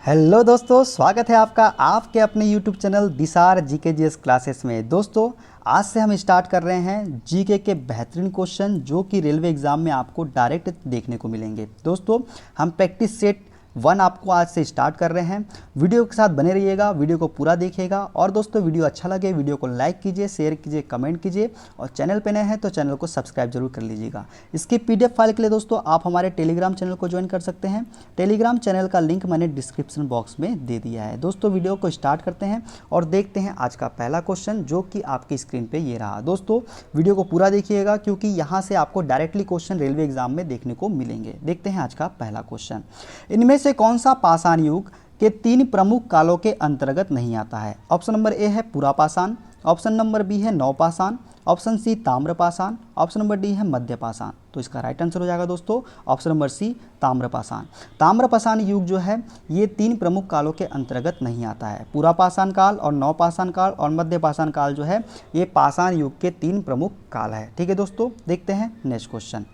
Hello दोस्तों, स्वागत है आपका आपके अपने यूट्यूब चैनल दिसार जीके जीएस क्लासेस में। दोस्तों, आज से हम स्टार्ट कर रहे हैं जीके के बेहतरीन क्वेश्चन जो कि रेलवे एग्जाम में आपको डायरेक्ट देखने को मिलेंगे। दोस्तों, हम प्रैक्टिस सेट 1 आपको आज से स्टार्ट कर रहे हैं। वीडियो के साथ बने रहिएगा, वीडियो को पूरा देखिएगा। और दोस्तों, वीडियो अच्छा लगे वीडियो को लाइक कीजिए, शेयर कीजिए, कमेंट कीजिए और चैनल पे नए हैं तो चैनल को सब्सक्राइब जरूर कर लीजिएगा। इसकी पीडीएफ फाइल के लिए दोस्तों आप हमारे टेलीग्राम चैनल को ज्वाइन कर सकते हैं। टेलीग्राम चैनल का लिंक मैंने डिस्क्रिप्शन बॉक्स में दे दिया है। दोस्तों, वीडियो को स्टार्ट करते हैं और देखते हैं आज का पहला क्वेश्चन जो कि आपकी स्क्रीन पे ये रहा। दोस्तों, वीडियो को पूरा देखिएगा क्योंकि यहाँ से आपको डायरेक्टली क्वेश्चन रेलवे एग्जाम में देखने को मिलेंगे। देखते हैं आज का पहला क्वेश्चन। इनमें से कौन सा पाषाण युग के 3 प्रमुख कालों के अंतर्गत नहीं आता है? ऑप्शन नंबर ए है पुरापाषाण, ऑप्शन नंबर बी है नवपाषाण, ऑप्शन सी ताम्रपाषाण, ऑप्शन नंबर डी है मध्यपाषाण। तो इसका राइट आंसर हो जाएगा दोस्तों ऑप्शन नंबर सी ताम्रपाषाण। ताम्रपाषाण युग जो है ये 3 प्रमुख कालों के अंतर्गत नहीं आता है। पुरापाषाण काल और नवपाषाण काल और मध्यपाषाण काल जो है ये पाषाण युग के 3 प्रमुख काल है। ठीक है दोस्तों, देखते हैं नेक्स्ट क्वेश्चन।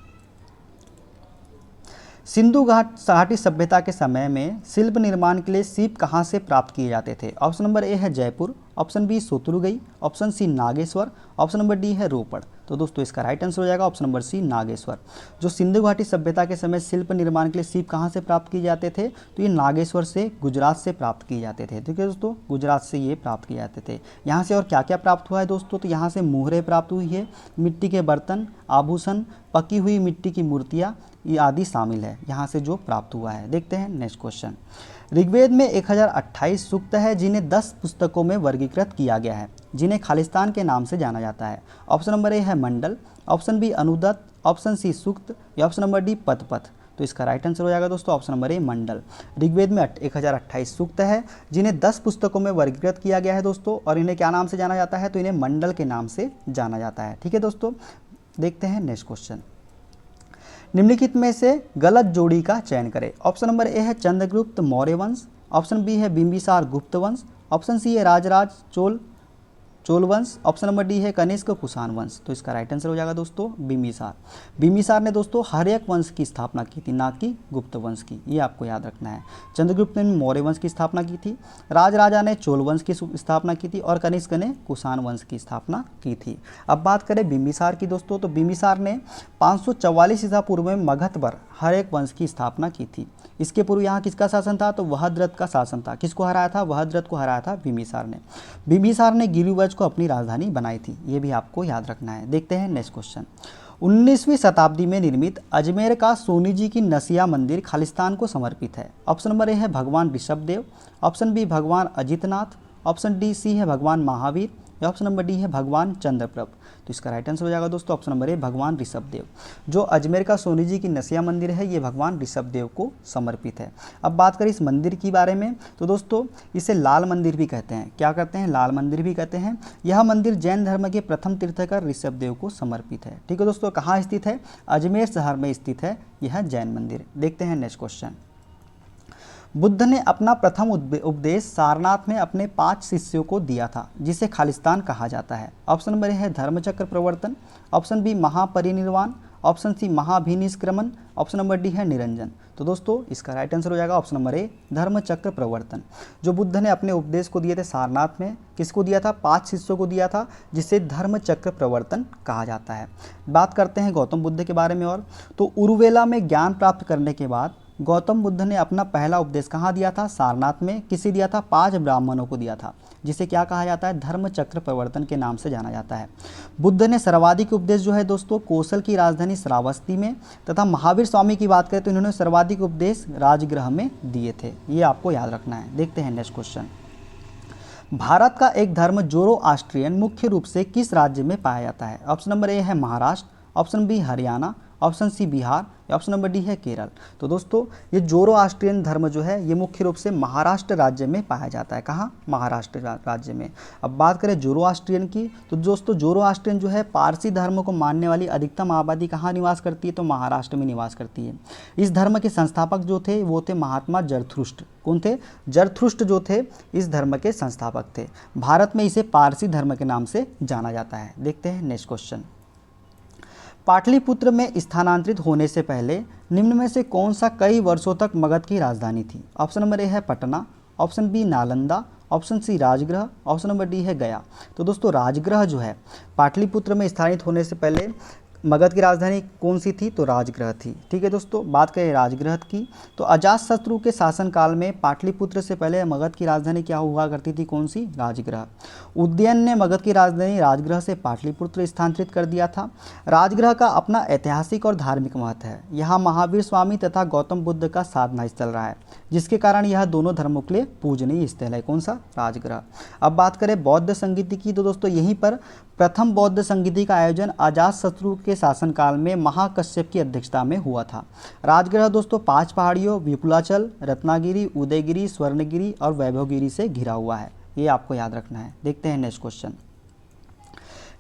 सिंधु घाटी सभ्यता के समय में शिल्प निर्माण के लिए सीप कहाँ से प्राप्त किए जाते थे? ऑप्शन नंबर ए है जयपुर, ऑप्शन बी सोतुरगई, option C Nageshwar, option number D है रोपड़। तो दोस्तों इसका राइट आंसर हो जाएगा ऑप्शन नंबर सी नागेश्वर। जो सिंधु घाटी सभ्यता के समय शिल्प निर्माण के लिए सीप कहाँ से प्राप्त किए जाते थे? तो ये नागेश्वर से, गुजरात से प्राप्त किए जाते थे। ठीक है दोस्तों, गुजरात से ये प्राप्त किए जाते थे। यहाँ से और क्या क्या प्राप्त हुआ है दोस्तों? तो यहाँ से मुहरें प्राप्त हुई है, मिट्टी के बर्तन, आभूषण, पकी हुई मिट्टी की मूर्तियाँ, ये आदि शामिल है यहाँ से जो प्राप्त हुआ है। देखते हैं नेक्स्ट क्वेश्चन। ऋग्वेद में 1028 सूक्त है जिन्हें 10 पुस्तकों में वर्गीकृत किया गया है, जिन्हें खालिस्तान के नाम से जाना जाता है। ऑप्शन नंबर ए है मंडल, option B Anudatta, option C सूक्त या ऑप्शन नंबर डी पदपथ। तो इसका राइट आंसर हो जाएगा दोस्तों ऑप्शन नंबर ए मंडल। ऋग्वेद में 1028 सूक्त है जिन्हें 10 पुस्तकों में वर्गीकृत किया गया है दोस्तों, और इन्हें क्या नाम से जाना जाता है? तो इन्हें मंडल के नाम से जाना जाता है। ठीक है दोस्तों, देखते हैं नेक्स्ट क्वेश्चन। निम्नलिखित में से गलत जोड़ी का चयन करें। ऑप्शन नंबर ए है चंद्रगुप्त मौर्य वंश, ऑप्शन बी है बिंबिसार गुप्त वंश, ऑप्शन सी है राजराज चोल वंश, ऑप्शन नंबर डी है कनिष्क कुषाण वंश। तो इसका राइट आंसर हो जाएगा दोस्तों बिंबिसार। बिंबिसार ने दोस्तों हर्यक वंश की स्थापना की थी, ना कि गुप्त वंश की, ये आपको याद रखना है। चंद्रगुप्त ने मौर्य वंश की स्थापना की थी, राजराजा ने चोल वंश की स्थापना की थी और कनिष्क ने कुषाण वंश की स्थापना की थी। अब बात करें बिंबिसार की दोस्तों, तो बिंबिसार ने 544 ईसा पूर्व में मगध पर हर्यक वंश की स्थापना की थी। इसके पूर्व यहाँ किसका शासन था? तो वहद्रथ का शासन था। किसको हराया था? वहद्रथ को हराया था बिंबिसार ने। बिंबिसार ने गिरिवज को अपनी राजधानी बनाई थी, ये भी आपको याद रखना है। देखते हैं नेक्स्ट क्वेश्चन। 19वीं शताब्दी में निर्मित अजमेर का सोनी जी की नसिया मंदिर खालिस्तान को समर्पित है। ऑप्शन नंबर ए है भगवान ऋषभदेव, ऑप्शन बी भगवान अजितनाथ, ऑप्शन डी सी है भगवान महावीर या ऑप्शन नंबर डी है भगवान चंद्रप्रभ। तो इसका राइट आंसर हो जाएगा दोस्तों ऑप्शन नंबर ए भगवान ऋषभदेव। जो अजमेर का सोनी जी की नसिया मंदिर है ये भगवान ऋषभदेव को समर्पित है। अब बात करें इस मंदिर के बारे में, तो दोस्तों इसे लाल मंदिर भी कहते हैं। क्या कहते हैं? लाल मंदिर भी कहते हैं। यह मंदिर जैन धर्म के प्रथम तीर्थंकर ऋषभदेव को समर्पित है। ठीक है दोस्तों, कहाँ स्थित है? अजमेर शहर में स्थित है यह जैन मंदिर। देखते हैं नेक्स्ट क्वेश्चन। बुद्ध ने अपना प्रथम उपदेश सारनाथ में अपने 5 शिष्यों को दिया था, जिसे खालिस्तान कहा जाता है। ऑप्शन नंबर ए है धर्मचक्र प्रवर्तन, ऑप्शन बी महापरिनिर्वाण, ऑप्शन सी महाभिनिष्क्रमण, ऑप्शन नंबर डी है निरंजन। तो दोस्तों इसका राइट आंसर हो जाएगा ऑप्शन नंबर ए धर्मचक्र प्रवर्तन। जो बुद्ध ने अपने उपदेश को दिए थे सारनाथ में, किसको दिया था? 5 शिष्यों को दिया था, जिसे धर्मचक्र प्रवर्तन कहा जाता है। बात करते हैं गौतम बुद्ध के बारे में और, तो उरुवेला में ज्ञान प्राप्त करने के बाद गौतम बुद्ध ने अपना पहला उपदेश कहाँ दिया था? सारनाथ में। किसे दिया था? 5 ब्राह्मणों को दिया था, जिसे क्या कहा जाता है? धर्मचक्र प्रवर्तन के नाम से जाना जाता है। बुद्ध ने सर्वाधिक उपदेश जो है दोस्तों कौशल की राजधानी श्रावस्ती में, तथा महावीर स्वामी की बात करें तो इन्होंने सर्वाधिक उपदेश राजगृह में दिए थे। ये आपको याद रखना है। देखते हैं नेक्स्ट क्वेश्चन। भारत का एक धर्म जोरोआस्ट्रियन मुख्य रूप से किस राज्य में पाया जाता है? ऑप्शन नंबर ए है Maharashtra, option B Haryana, option C Bihar या ऑप्शन नंबर डी है केरल। तो दोस्तों ये जोरोआस्ट्रियन धर्म जो है ये मुख्य रूप से महाराष्ट्र राज्य में पाया जाता है। कहाँ? महाराष्ट्र राज्य में। अब बात करें जोरोआस्ट्रियन की, तो दोस्तों जोरोआस्ट्रियन जो है पारसी धर्म को मानने वाली अधिकतम आबादी कहाँ निवास करती है? तो महाराष्ट्र में निवास करती है। इस धर्म के संस्थापक जो थे वो थे महात्मा जरथुष्ट। कौन थे? जरथुष्ट जो थे इस धर्म के संस्थापक थे। भारत में इसे पारसी धर्म के नाम से जाना जाता है। देखते हैं नेक्स्ट क्वेश्चन। पाटलिपुत्र में स्थानांतरित होने से पहले निम्न में से कौन सा कई वर्षों तक मगध की राजधानी थी? ऑप्शन नंबर ए है Patna, option B Nalanda, option C Rajgriha, option number D है गया। तो दोस्तों राजगृह जो है पाटलिपुत्र में स्थानित होने से पहले मगध की राजधानी कौन सी थी? तो राजगृह थी। ठीक है दोस्तों, बात करें राजगृह की तो अजातशत्रु के शासनकाल में पाटलिपुत्र से पहले मगध की राजधानी क्या हुआ करती थी? कौन सी? राजगृह। उदयन ने मगध की राजधानी राजगृह से पाटलिपुत्र स्थानांतरित कर दिया था। राजगृह का अपना ऐतिहासिक और धार्मिक महत्व है। यहाँ महावीर स्वामी तथा गौतम बुद्ध का साधना स्थल रहा है, जिसके कारण यह दोनों धर्मों के लिए पूजनीय स्थल है। कौन सा? राजगृह। अब बात करें बौद्ध संगीति की तो दोस्तों यहीं पर प्रथम बौद्ध संगीति का आयोजन अजातशत्रु के शासनकाल में महाकश्यप की अध्यक्षता में हुआ था। राजगृह दोस्तों 5 पहाड़ियों विपुलाचल, रत्नागिरी, उदयगिरी, स्वर्णगिरी और वैभवगिरी से घिरा हुआ है। ये आपको याद रखना है। देखते हैं नेक्स्ट क्वेश्चन।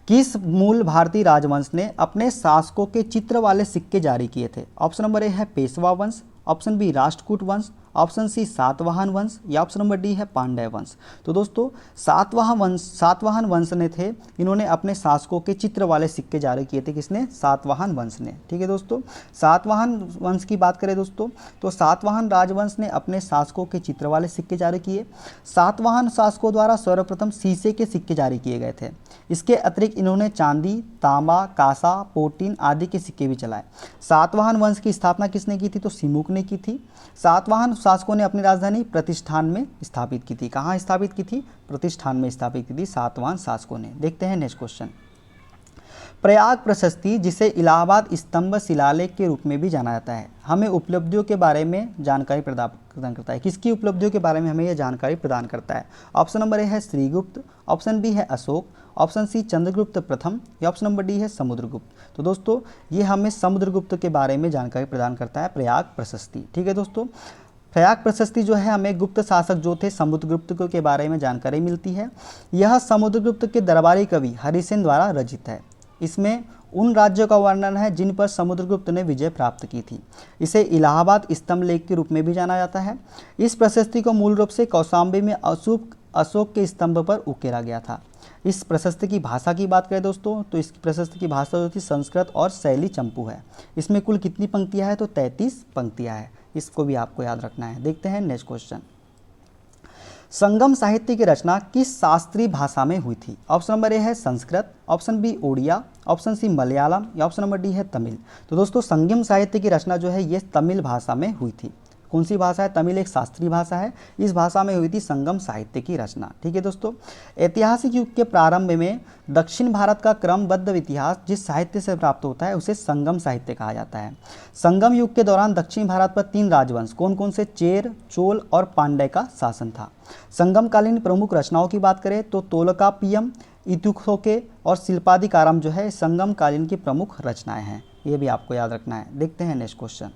किस मूल भारतीय राजवंश ने अपने शासकों के चित्र वाले सिक्के जारी किए थे? ऑप्शन नंबर ए है पेशवा वंश, ऑप्शन बी राष्ट्रकूट वंश, ऑप्शन सी सातवाहन वंश या ऑप्शन नंबर डी है पांड्य वंश। तो दोस्तों सातवाहन वंश ने थे, इन्होंने अपने शासकों के चित्र वाले सिक्के जारी किए थे। किसने? सातवाहन वंश ने। ठीक है दोस्तों, सातवाहन वंश की बात करें दोस्तों तो सातवाहन राजवंश ने अपने शासकों के चित्र वाले सिक्के जारी किए। सातवाहन शासकों द्वारा सर्वप्रथम शीशे के सिक्के जारी किए गए थे। इसके अतिरिक्त इन्होंने चांदी, तांबा, कांसा, पोटीन आदि के सिक्के भी चलाए। सातवाहन वंश की स्थापना किसने की थी? तो सिमुक ने की थी। सातवाहन शासकों ने अपनी राजधानी प्रतिष्ठान में स्थापित की थी। कहाँ स्थापित की थी? प्रतिष्ठान में स्थापित की थी सातवाहन शासकों ने। देखते हैं नेक्स्ट क्वेश्चन। प्रयाग प्रशस्ति, जिसे इलाहाबाद स्तंभ शिलालेख के रूप में भी जाना जाता है, हमें उपलब्धियों के बारे में जानकारी प्रदान करता है। किसकी उपलब्धियों के बारे में हमें यह जानकारी प्रदान करता है? ऑप्शन नंबर ए है श्रीगुप्त, ऑप्शन बी है अशोक, ऑप्शन सी चंद्रगुप्त प्रथम या ऑप्शन नंबर डी है समुद्रगुप्त। तो दोस्तों ये हमें समुद्रगुप्त के बारे में जानकारी प्रदान करता है प्रयाग प्रशस्ति। ठीक है दोस्तों, प्रयाग प्रशस्ति जो है हमें गुप्त शासक जो थे समुद्रगुप्त के बारे में जानकारी मिलती है। यह समुद्रगुप्त के दरबारी कवि हरिसेन द्वारा रचित है। इसमें उन राज्यों का वर्णन है जिन पर समुद्रगुप्त ने विजय प्राप्त की थी। इसे इलाहाबाद स्तंभ लेख के रूप में भी जाना जाता है। इस प्रशस्ति को मूल रूप से कौशाम्बी में अशोक के स्तंभ पर उकेरा गया था। इस प्रशस्ति की भाषा की बात करें दोस्तों तो इस प्रशस्ति की भाषा जो थी संस्कृत और शैली चंपू है। इसमें कुल कितनी पंक्तियां हैं? तो 33 पंक्तियां हैं। इसको भी आपको याद रखना है। देखते हैं नेक्स्ट क्वेश्चन। संगम साहित्य की रचना किस शास्त्रीय भाषा में हुई थी? ऑप्शन नंबर ए है Sanskrit, option B Odia, option C Malayalam या ऑप्शन नंबर डी है तमिल। तो दोस्तों संगम साहित्य की रचना जो है ये तमिल भाषा में हुई थी। कौन सी भाषा है? तमिल एक शास्त्रीय भाषा है। इस भाषा में हुई थी संगम साहित्य की रचना। ठीक है दोस्तों, ऐतिहासिक युग के प्रारंभ में दक्षिण भारत का क्रमबद्ध इतिहास जिस साहित्य से प्राप्त होता है उसे संगम साहित्य कहा जाता है। संगम युग के दौरान दक्षिण भारत पर 3 राजवंश कौन कौन से चेर, चोल और पांड्य का शासन था। संगमकालीन प्रमुख रचनाओं की बात करें तो तोलकापियम, इतुक्सोके और शिल्पादिकारम जो है संगमकालीन की प्रमुख रचनाएं हैं। ये भी आपको याद रखना है। देखते हैं नेक्स्ट क्वेश्चन।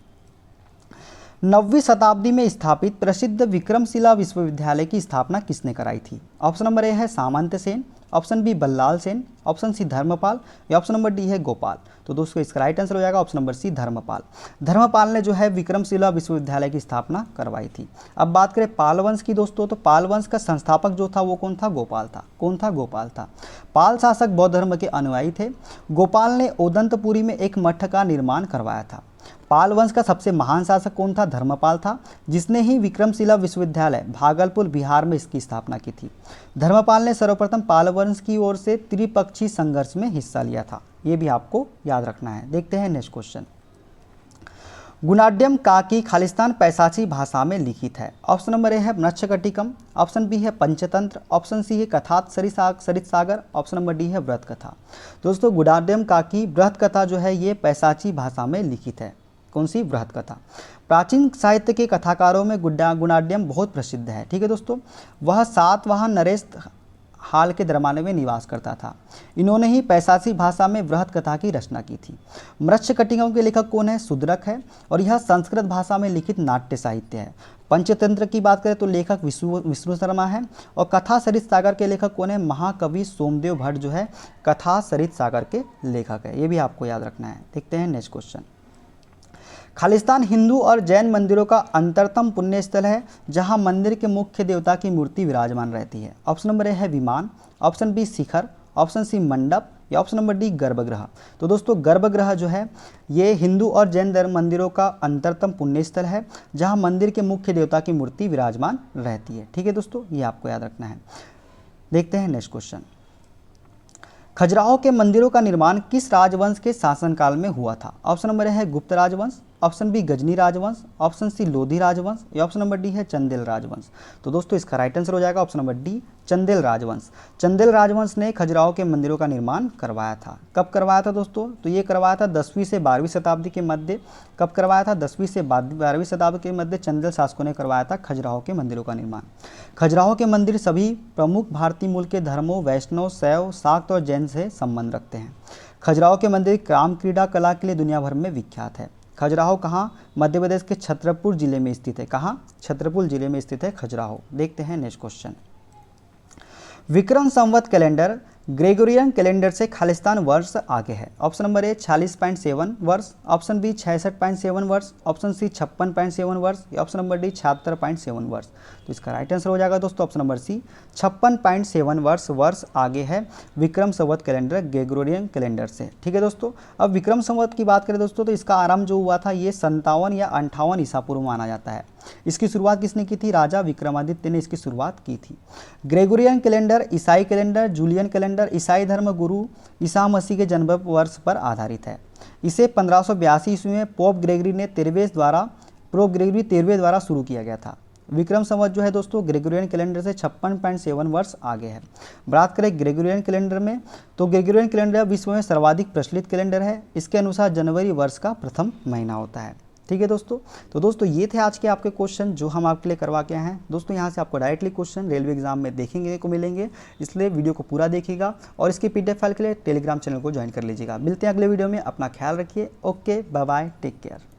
9वीं शताब्दी में स्थापित प्रसिद्ध विक्रमशिला विश्वविद्यालय की स्थापना किसने कराई थी? ऑप्शन नंबर ए है Samanta Sen, option B Ballal Sen, option C Dharmapala या ऑप्शन नंबर डी है गोपाल। तो दोस्तों इसका राइट आंसर हो जाएगा option number C Dharmapal. Dharmapal ने जो है विक्रमशिला विश्वविद्यालय की स्थापना करवाई थी। अब बात करें पाल वंश की दोस्तों तो पाल वंश का संस्थापक जो था वो कौन था? गोपाल था। कौन था? गोपाल था। पाल शासक बौद्ध धर्म के अनुयायी थे। गोपाल ने ओदंतपुरी में एक मठ का निर्माण करवाया था। पाल वंश का सबसे महान शासक कौन था? धर्मपाल था, जिसने ही विक्रमशिला विश्वविद्यालय भागलपुर बिहार में इसकी स्थापना की थी। धर्मपाल ने सर्वप्रथम पाल वंश की ओर से त्रिपक्षीय संघर्ष में हिस्सा लिया था। ये भी आपको याद रखना है। देखते हैं नेक्स्ट क्वेश्चन। गुणाढ्यम काकी खालिस्तान पैशाची भाषा में लिखित है। ऑप्शन नंबर ए है मृच्छकटिकम, ऑप्शन बी है पंचतंत्र, ऑप्शन सी है कथात सरित सागर, ऑप्शन नंबर डी है व्रत कथा। दोस्तों गुणाढ्यम काकी व्रत कथा जो है ये पैशाची भाषा में लिखित है। कौन सी? व्रत कथा। प्राचीन साहित्य के कथाकारों में गुणाढ्यम बहुत प्रसिद्ध है। ठीक है दोस्तों, वह सातवाहन नरेश हाल के दरबार में निवास करता था। इन्होंने ही पैशाची भाषा में बृहत कथा की रचना की थी। मृच्छकटिकों के लेखक कौन है? शूद्रक है और यह संस्कृत भाषा में लिखित नाट्य साहित्य है। पंचतंत्र की बात करें तो लेखक विष्णु शर्मा है और कथा सरित सागर के लेखक कौन है? महाकवि सोमदेव भट्ट जो है कथा सरित सागर के लेखक है। ये भी आपको याद रखना है। देखते हैं नेक्स्ट क्वेश्चन। खालिस्तान हिंदू और जैन मंदिरों का अंतरतम पुण्य स्थल है जहां मंदिर के मुख्य देवता की मूर्ति विराजमान रहती है। ऑप्शन नंबर ए है विमान, ऑप्शन बी शिखर, ऑप्शन सी मंडप या ऑप्शन नंबर डी गर्भगृह। तो दोस्तों गर्भगृह जो है ये हिंदू और जैन धर्म मंदिरों का अंतरतम पुण्य स्थल है जहाँ मंदिर के मुख्य देवता की मूर्ति विराजमान रहती है। ठीक है दोस्तों, ये आपको याद रखना है। देखते हैं नेक्स्ट क्वेश्चन। खजुराहो के मंदिरों का निर्माण किस राजवंश के शासनकाल में हुआ था? ऑप्शन नंबर ए है गुप्त राजवंश, ऑप्शन बी गजनी राजवंश, ऑप्शन सी लोधी राजवंश या ऑप्शन नंबर डी है चंदेल राजवंश। तो दोस्तों इसका राइट आंसर हो जाएगा ऑप्शन नंबर डी चंदेल राजवंश। चंदेल राजवंश ने खजुराहो के मंदिरों का निर्माण करवाया था। कब करवाया था दोस्तों? तो ये करवाया था 10वीं से 12वीं शताब्दी के मध्य। कब करवाया था? 10वीं से 12वीं शताब्दी के मध्य चंदेल शासकों ने करवाया था खजुराहो के मंदिरों का निर्माण। खजुराहो के मंदिर सभी प्रमुख भारतीय मूल के धर्मों वैष्णव, शैव, शाक्त और जैन से संबंध रखते हैं। खजुराहो के मंदिर काम क्रीड़ा कला के लिए दुनिया भर में विख्यात है। खजुराहो कहाँ? मध्य प्रदेश के छतरपुर जिले में स्थित है। कहाँ? छतरपुर जिले में स्थित है खजुराहो। देखते हैं next question. Vikram Samvat calendar Gregorian calendar से खालिस्तान वर्ष आगे है। ऑप्शन नंबर ए 46.7 वर्ष, ऑप्शन बी 66.7 वर्ष, ऑप्शन सी 56.7 वर्ष या ऑप्शन नंबर डी 76.7 वर्ष। तो इसका राइट आंसर हो जाएगा दोस्तों ऑप्शन नंबर सी 56.7 वर्ष आगे है Vikram Samvat calendar Gregorian calendar से। ठीक है दोस्तों, अब विक्रम संवत की बात करें दोस्तों तो इसका आरंभ जो हुआ था ये 57 या 58 ईसा पूर्व माना जाता है। इसकी शुरुआत किसने की थी? राजा विक्रमादित्य ने इसकी शुरुआत की थी। ग्रेगोरियन कैलेंडर ईसाई कैलेंडर जूलियन कैलेंडर ईसाई धर्म गुरु ईसा मसीह के जन्म वर्ष पर आधारित है। इसे 1582 ईस्वी में पोप ग्रेगरी 13वें द्वारा शुरू किया गया था। विक्रम संवत जो है दोस्तों ग्रेगोरियन कैलेंडर से 56.7 वर्ष आगे है। बात करें ग्रेगोरियन कैलेंडर में तो ग्रेगोरियन कैलेंडर विश्व में सर्वाधिक प्रचलित कैलेंडर है। इसके अनुसार जनवरी वर्ष का प्रथम महीना होता है। ठीक है दोस्तों, तो दोस्तों ये थे आज के आपके क्वेश्चन जो हम आपके लिए करवा के आए हैं। दोस्तों यहाँ से आपको डायरेक्टली क्वेश्चन रेलवे एग्जाम में देखने को मिलेंगे, इसलिए वीडियो को पूरा देखिएगा और इसकी PDF फाइल के लिए टेलीग्राम चैनल को ज्वाइन कर लीजिएगा। मिलते हैं अगले वीडियो में, अपना ख्याल रखिए। Okay, bye bye, take care.